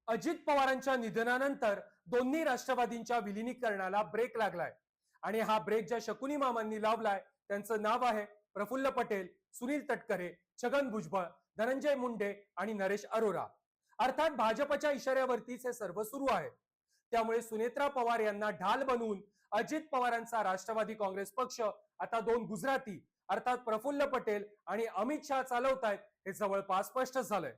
अजित पवारांच्या निधनानंतर दोन्ही राष्ट्रवादींच्या विलिनीकरणाला ब्रेक लागलाय आणि हा ब्रेक ज्या शकुनी मामांनी लावलाय त्यांचं नाव आहे प्रफुल्ल पटेल, सुनील तटकरे, छगन भुजबळ, धनंजय मुंडे आणि नरेश अरोरा. अर्थात भाजपच्या इशाऱ्यावरतीच हे सर्व सुरू आहे. त्यामुळे सुनेत्रा पवार यांना ढाल बनवून अजित पवारांचा राष्ट्रवादी काँग्रेस पक्ष आता दोन गुजराती अर्थात प्रफुल्ल पटेल आणि अमित शहा चालवतायत हे जवळपास स्पष्ट झालंय.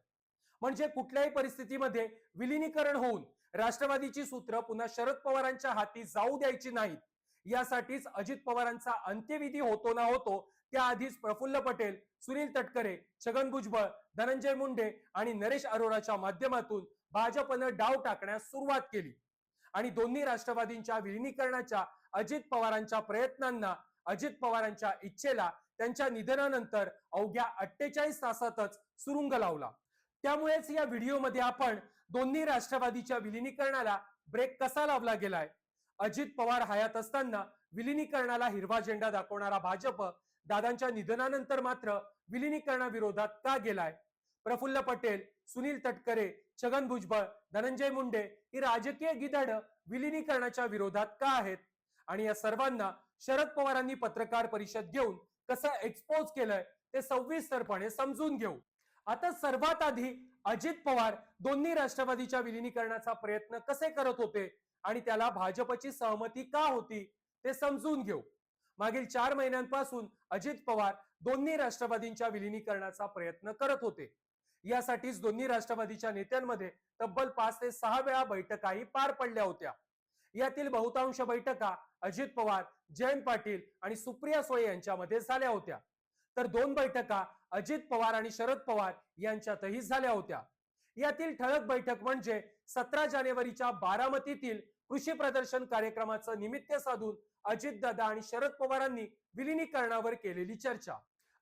म्हणजे कुठल्याही परिस्थितीमध्ये विलिनीकरण होऊन राष्ट्रवादीची सूत्र पुन्हा शरद पवारांच्या हाती जाऊ द्यायची नाहीत, यासाठीच अजित पवारांचा अंत्यविधी होतो ना होतो त्याआधीच प्रफुल्ल पटेल, सुनील तटकरे, छगन भुजबळ, धनंजय मुंडे आणि नरेश अरोराच्या माध्यमातून भाजपनं डाव टाकण्यास सुरुवात केली आणि दोन्ही राष्ट्रवादींच्या विलिनीकरणाच्या अजित पवारांच्या प्रयत्नांना, अजित पवारांच्या इच्छेला त्यांच्या निधनानंतर अवघ्या 48 तासातच सुरुंग लावला. त्यामुळेच या व्हिडिओमध्ये आपण दोन्ही राष्ट्रवादीच्या विलिनीकरणाला ब्रेक कसा लावला गेलाय, अजित पवार हयात असताना विलिनीकरणाला हिरवा झेंडा दाखवणारा भाजप दादांच्या निधनानंतर मात्र विलिनीकरणाविरोधात का गेलाय, प्रफुल्ल पटेल, सुनील तटकरे, छगन भुजबळ, धनंजय मुंडे ही राजकीय गिधाड विलिनीकरणाच्या विरोधात का आहेत आणि या सर्वांना शरद पवारांनी पत्रकार परिषद घेऊन कसं एक्सपोज केलंय ते सविस्तरपणे समजून घेऊ. आता सर्वात आधी अजित पवार दोन्ही राष्ट्रवादीच्या विलिनीकरणाचा प्रयत्न कसे करत होते आणि त्याला भाजपची सहमती का होती ते समजून घेऊ. मागील 4 महिन्यांपासून अजित पवार दोन्ही राष्ट्रवादींच्या विलिनीकरणाचा प्रयत्न करत होते. यासाठीच दोन्ही राष्ट्रवादीच्या नेत्यांमध्ये तब्बल 5 ते 6 वेळा बैठकाही पार पडल्या होत्या. यातील बहुतांश बैठका अजित पवार, जयंत पाटील आणि सुप्रिया सुळे यांच्यामध्ये झाल्या होत्या, तर 2 बैठका अजित पवार आणि शरद पवार यांच्यातही झाल्या होत्या. यातील ठळक बैठक म्हणजे 17 जानेवारीच्या बारामतीतील कृषी प्रदर्शन कार्यक्रमाचं निमित्त साधून अजितदादा आणि शरद पवारांनी विलिनीकरणावर केलेली चर्चा.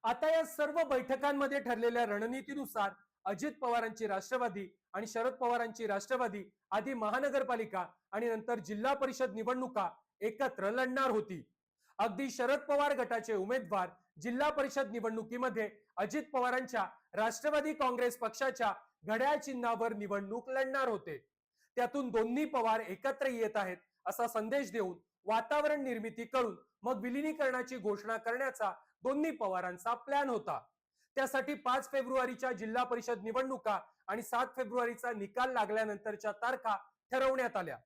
आता या सर्व बैठकांमध्ये ठरलेल्या रणनीतीनुसार अजित पवारांची राष्ट्रवादी आणि शरद पवारांची राष्ट्रवादी आधी महानगरपालिका आणि नंतर जिल्हा परिषद निवडणुका एकत्र लढणार होती. अगदी शरद पवार गटाचे उमेदवार जिल्हा परिषद निवडणुकीमध्ये अजित पवारांच्या राष्ट्रवादी काँग्रेस पक्षाच्या घड्याळ चिन्हावर निवडणूक लढणार होते. त्यातून दोन्ही पवार एकत्र येत आहेत असा संदेश देऊन वातावरण निर्मिती करून मग विलिनीकरणाची घोषणा करण्याचा दोन्ही पवारांचा प्लॅन होता. त्यासाठी 5 फेब्रुवारीच्या जिल्हा परिषद निवडणुका आणि 7 फेब्रुवारीचा निकाल लागल्यानंतरच्या तारखा ठरवण्यात आल्या.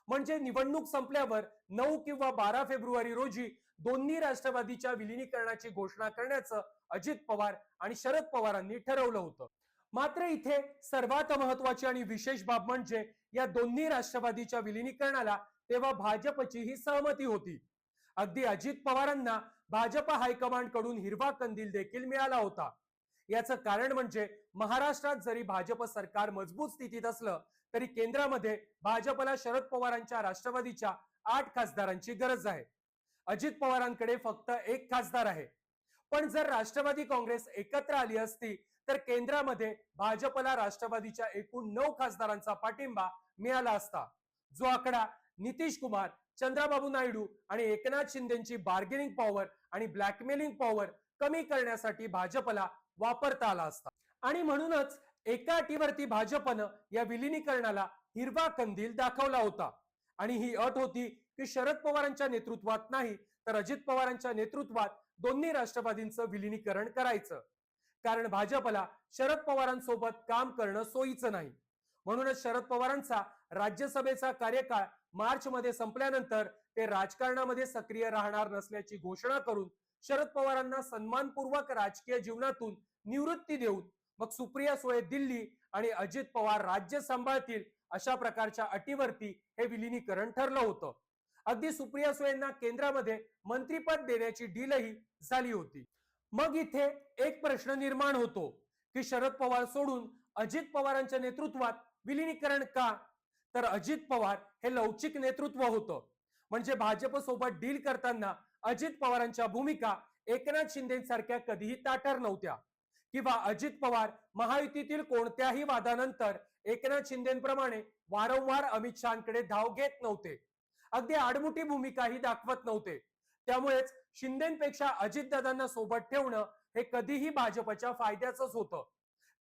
म्हणजे निवडणूक संपल्यावर 9 किंवा 12 फेब्रुवारी रोजी दोन्ही राष्ट्रवादीच्या विलिनीकरणाची घोषणा करण्याचं अजित पवार आणि शरद पवारांनी ठरवलं होतं. मात्र इथे सर्वात महत्वाची आणि विशेष बाब म्हणजे या दोन्ही राष्ट्रवादीच्या विलिनीकरणाला तेव्हा भाजपची ही सहमती होती. अगदी अजित पवारांना भाजप हायकमांड कडून हिरवा कंदील देखील मिळाला होता. याचं कारण म्हणजे महाराष्ट्रात जरी भाजप सरकार मजबूत स्थितीत असलं तरी केंद्रामध्ये भाजपला शरद पवारांच्या राष्ट्रवादीच्या 8 खासदारांची गरज आहे. अजित पवारांकडे फक्त 1 खासदार आहे. पण जर राष्ट्रवादी काँग्रेस एकत्र आली असती तर केंद्रामध्ये भाजपला राष्ट्रवादीच्या एकूण 9 खासदारांचा पाठिंबा मिळाला असता, जो आकडा नितीश कुमार, चंद्राबाबू नायडू आणि एकनाथ शिंदेची बार्गेनिंग पॉवर आणि ब्लॅकमेलिंग पॉवर कमी करण्यासाठी भाजपला वापरता आला असता. आणि म्हणूनच एका अटीवरती भाजपनं या विलिनीकरणाला हिरवा कंदील दाखवला होता आणि ही अट होती की शरद पवारांच्या नेतृत्वात नाही तर अजित पवारांच्या नेतृत्वात दोन्ही राष्ट्रवादींचं विलिनीकरण करायचं. कारण भाजपला शरद पवारांसोबत काम करणं सोयीचं नाही. म्हणूनच शरद पवारांचा राज्यसभेचा कार्यकाळ मार्च मध्ये संपल्यानंतर ते राजकारणामध्ये सक्रिय राहणार नसल्याची घोषणा करून शरद पवारांना सन्मानपूर्वक राजकीय जीवनातून निवृत्ती देऊन मग सुप्रिया सुळे दिल्ली आणि अजित पवार राज्य सांभाळतील अशा प्रकारच्या अटीवरती हे विलिनीकरण ठरलं होतं. अगदी सुप्रिया सुळेंना केंद्रामध्ये मंत्रीपद देण्याची डीलही झाली होती. मग इथे एक प्रश्न निर्माण होतो की शरद पवार सोडून अजित पवारांच्या नेतृत्वात विलिनीकरण का? तर अजित पवार हे लवचिक नेतृत्व होतं. म्हणजे भाजप सोबत डील करताना अजित पवारांच्या भूमिका एकनाथ शिंदेसारख्या कधीही ताठर नव्हत्या किंवा अजित पवार महायुतीतील कोणत्याही वादानंतर एकनाथ शिंदेप्रमाणे वारंवार अमित शहाकडे धाव घेत नव्हते. अगदी आडमुठी भूमिकाही दाखवत नव्हते. त्यामुळेच शिंदेपेक्षा अजितदादांना सोबत ठेवणं हे कधीही भाजपच्या फायद्याचंच होतं.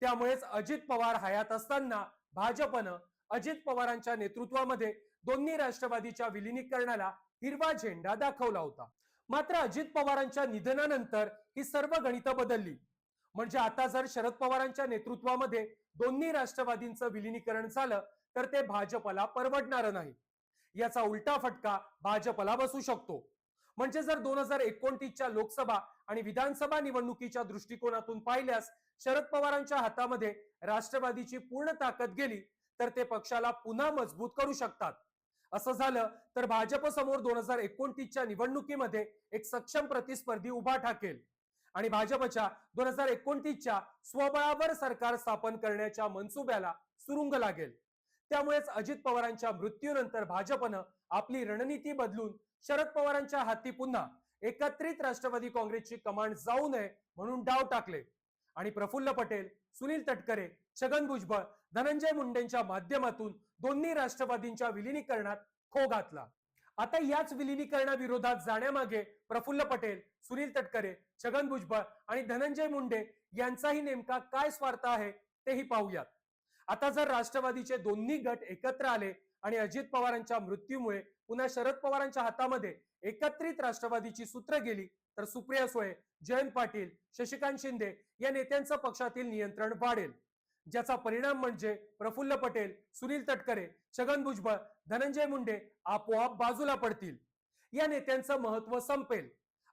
त्यामुळेच अजित पवार हयात असताना भाजपनं अजित पवारांच्या नेतृत्वामध्ये दोन्ही राष्ट्रवादीच्या विलिनीकरणाला हिरवा झेंडा दाखवला होता. मात्र अजित पवारांच्या निधनानंतर ही सर्व गणितं बदलली. म्हणजे आता जर शरद पवारांच्या नेतृत्वामध्ये दोन्ही राष्ट्रवादींचं विलिनीकरण झालं तर ते भाजपला परवडणार नाही. याचा उलटा फटका भाजपला बसू शकतो. म्हणजे जर 2029च्या लोकसभा आणि विधानसभा निवडणुकीच्या दृष्टिकोनातून पाहिल्यास शरद पवारांच्या हातामध्ये राष्ट्रवादीची पूर्ण ताकद गेली तर ते पक्षाला पुन्हा मजबूत करू शकतात. असं झालं तर भाजप समोर 2029च्या निवडणुकीमध्ये एक सक्षम प्रतिस्पर्धी उभा ठाकेल आणि भाजपच्या 2029च्या स्वबळावर सरकार स्थापन करण्याच्या मनसुब्याला सुरुंग लागेल. त्यामुळेच अजित पवारांच्या मृत्यूनंतर भाजपनं आपली रणनीती बदलून शरद पवारांच्या हाती पुन्हा एकत्रित राष्ट्रवादी काँग्रेसची कमांड जाऊ नये म्हणून डाव टाकले आणि प्रफुल्ल पटेल, सुनील तटकरे, छगन भुजबळ, धनंजय मुंडेंच्या माध्यमातून दोन्ही राष्ट्रवादींच्या विलिनीकरणात खो घातला. आता याच विलिनीकरणाविरोधात जाण्यामागे प्रफुल्ल पटेल, सुनील तटकरे, छगन भुजबळ आणि धनंजय मुंडे यांचाही नेमका काय स्वार्थ आहे तेही पाहूयात. आता जर राष्ट्रवादीचे दोन्ही गट एकत्र आले आणि अजित पवारांच्या मृत्यूमुळे पुन्हा शरद पवारांच्या हातामध्ये एकत्रित राष्ट्रवादीची सूत्र गेली तर सुप्रिया सुळे, जयंत पाटील, शशिकांत शिंदे या नेत्यांचं पक्षातील नियंत्रण वाढेल. ज्याचा परिणाम म्हणजे प्रफुल्ल पटेल, सुनील तटकरे, छगन भुजबळ, धनंजय मुंडे आपोआप बाजूला पडतील. या नेत्यांचं महत्व संपेल.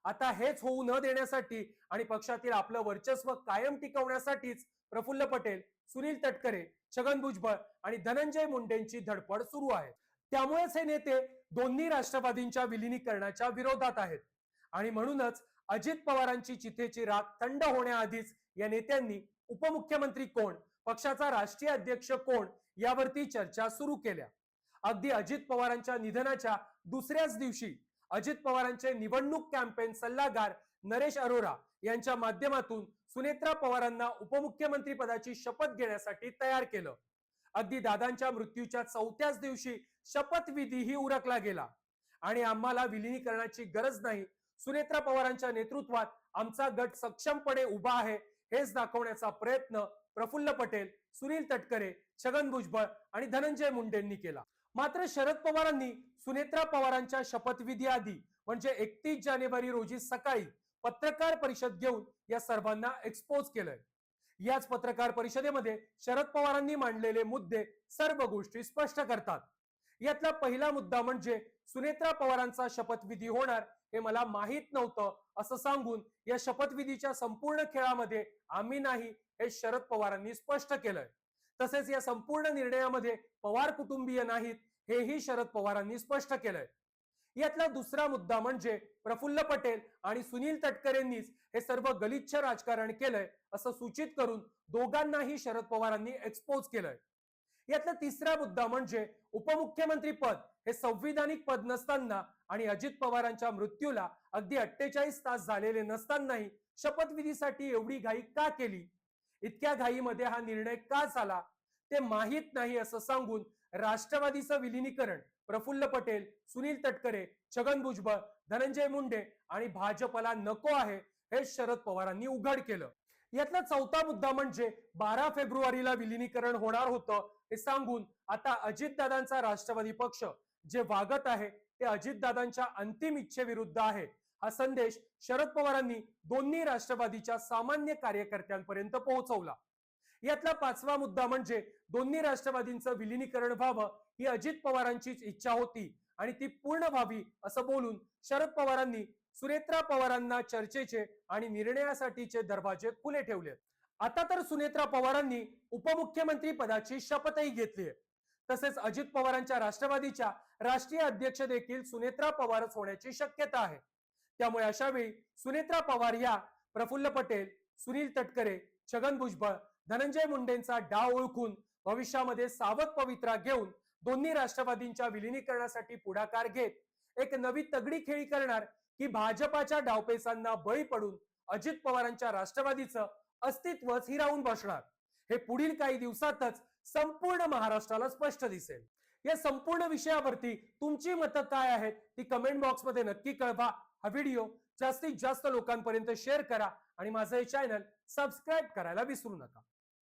आता हेच होऊ न देण्यासाठी आणि पक्षातील आपलं वर्चस्व कायम टिकवण्यासाठीच प्रफुल्ल पटेल, सुनील तटकरे, छगन भुजबळ आणि धनंजय मुंडेंची धडपड सुरू आहे. त्यामुळेच हे नेते दोन्ही राष्ट्रवादींच्या विलिनीकरणाच्या विरोधात आहेत आणि म्हणूनच अजित पवारांची चितेची राख थंड होण्याआधीच या नेत्यांनी उपमुख्यमंत्री कोण, पक्षाचा राष्ट्रीय अध्यक्ष कोण यावरती चर्चा सुरू केल्या. अगदी अजित पवारांच्या निधनाच्या दुसऱ्याच दिवशी अजित पवारांचे निवडणूक कॅम्पेन सल्लागार नरेश अरोरा यांच्या माध्यमातून सुनेत्रा पवारांना उपमुख्यमंत्री पदाची शपथ घेण्यासाठी तयार केलं. अगदी दादांच्या मृत्यूच्या 4थ्याच दिवशी शपथविधीही उरकला गेला आणि आम्हाला विलिनीकरणाची गरज नाही, सुनेत्रा पवारांच्या नेतृत्वात आमचा गट सक्षमपणे उभा आहे हेच दाखवण्याचा प्रयत्न प्रफुल्ल पटेल, सुनील तटकरे, छगन भुजबळ आणि धनंजय मुंडेंनी केला. मात्र शरद पवारांनी सुनेत्रा पवारांच्या शपथविधी आधी म्हणजे 31 जानेवारी रोजी सकाळी पत्रकार परिषद घेऊन या सर्वांना एक्सपोज केलंय. याच पत्रकार परिषदेमध्ये शरद पवारांनी मांडलेले मुद्दे सर्व गोष्टी स्पष्ट करतात. यातला पहिला मुद्दा म्हणजे सुनेत्रा पवारांचा शपथविधी होणार हे मला माहित नव्हतं असं सांगून या शपथविधीच्या संपूर्ण खेळामध्ये आम्ही नाही हे शरद पवारांनी स्पष्ट केलंय. तसेच या संपूर्ण निर्णयामध्ये पवार कुटुंबीय नाहीत हेही शरद पवारांनी स्पष्ट केलंय. यातला दुसरा मुद्दा म्हणजे प्रफुल्ल पटेल आणि सुनील तटकरेंनीच हे सर्व गलिच्छ राजकारण केलंय असं सूचित करून दोघांनाही शरद पवारांनी एक्सपोज केलंय. यातला तिसरा मुद्दा म्हणजे उपमुख्यमंत्री पद हे संविधानिक पद नसताना आणि अजित पवारांच्या मृत्यूला अगदी 48 तास झालेले नसतानाही शपथविधीसाठी एवढी घाई का केली, इतक्या घाईमध्ये हा निर्णय का झाला ते माहित नाही असं सांगून राष्ट्रवादीचं विलिनीकरण प्रफुल्ल पटेल, सुनील तटकरे, छगन भुजबळ, धनंजय मुंडे आणि भाजपला नको आहे हे शरद पवारांनी उघड केलं. यातला चौथा मुद्दा म्हणजे 12 फेब्रुवारीला विलिनीकरण होणार होतं हे सांगून आता अजितदादांचा राष्ट्रवादी पक्ष जे वागत आहे ते अजितदादांच्या अंतिम इच्छेविरुद्ध आहे हा संदेश शरद पवारांनी दोन्ही राष्ट्रवादीच्या सामान्य कार्यकर्त्यांपर्यंत पोहोचवला. यातला पाचवा मुद्दा म्हणजे दोन्ही राष्ट्रवादींचं विलिनीकरण व्हावं ही अजित पवारांचीच इच्छा होती आणि ती पूर्ण व्हावी असं बोलून शरद पवारांनी सुनेत्रा पवारांना चर्चेचे आणि निर्णयासाठीचे दरवाजे खुले ठेवले. आता तर सुनेत्रा पवारांनी उपमुख्यमंत्री पदाची शपथही घेतली आहे. तसेच अजित पवारांच्या राष्ट्रवादीच्या राष्ट्रीय अध्यक्ष देखील सुनेत्रा पवारच होण्याची शक्यता आहे. त्यामुळे अशा वेळी सुनेत्रा पवार या प्रफुल्ल पटेल, सुनील तटकरे, छगन भुजबळ, धनंजय मुंडेंचा डाव ओळखून भविष्यामध्ये सावध पवित्रा घेऊन दोन्ही राष्ट्रवादींच्या विलिनीकरणासाठी पुढाकार घेत एक नवी तगडी खेळी करणार की भाजपाच्या डावपेचांना बळी पडून अजित पवारांच्या राष्ट्रवादीचं अस्तित्वच हिरावून बसणार हे पुढील काही दिवसातच संपूर्ण महाराष्ट्राला स्पष्ट दिसेल. या संपूर्ण विषयावरती तुमची मतं काय आहेत ती कमेंट बॉक्स मध्ये नक्की कळवा. हा व्हिडिओ जास्तीत जास्त लोकांपर्यंत शेअर करा आणि माझं हे चॅनल सबस्क्राईब करायला विसरू नका.